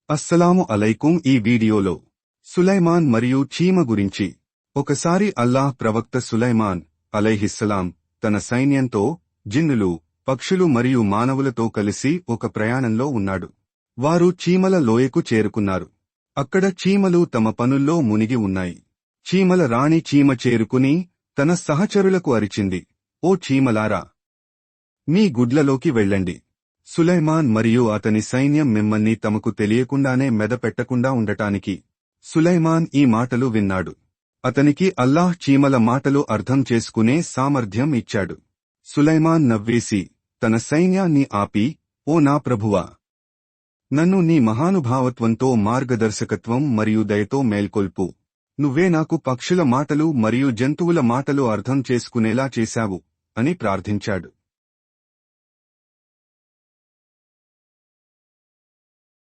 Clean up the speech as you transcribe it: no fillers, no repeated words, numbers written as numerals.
అస్సలాము అలైకుం. ఈ వీడియోలో సులైమాన్ మరియు చీమ గురించి. ఒకసారి అల్లాహ్ ప్రవక్త సులైమాన్ అలైహిస్సలాం తన సైన్యంతో జిన్నులు, పక్షులు మరియు మానవులతో కలిసి ఒక ప్రయాణంలో ఉన్నాడు. వారు చీమల లోయకు చేరుకున్నారు. అక్కడ చీమలు తమ పనుల్లో మునిగి ఉన్నాయి. చీమల రాణి చీమ చేరుకుని తన సహచరులకు అరిచింది, ఓ చీమలారా, మీ గుడ్లలోకి వెళ్ళండి. సులైమాన్ మరియు అతని సైన్యం మిమ్మల్ని తమకు తెలియకుండానే మెదపెట్టకుండా ఉండటానికి. సులైమాన్ ఈ మాటలు విన్నాడు. అతనికి అల్లాహ్ చీమల మాటలు అర్థం చేసుకునే సామర్థ్యం ఇచ్చాడు. సులైమాన్ నవ్వేసి తన సైన్యాన్ని ఆపి, ఓ నా ప్రభువా, నన్ను నీ మహానుభావత్వంతో మార్గదర్శకత్వం మరియు దయతో మేల్కొల్పు. నువ్వే నాకు పక్షుల మాటలు మరియు జంతువుల మాటలు అర్థం చేసుకునేలా చేశావు అని ప్రార్థించాడు.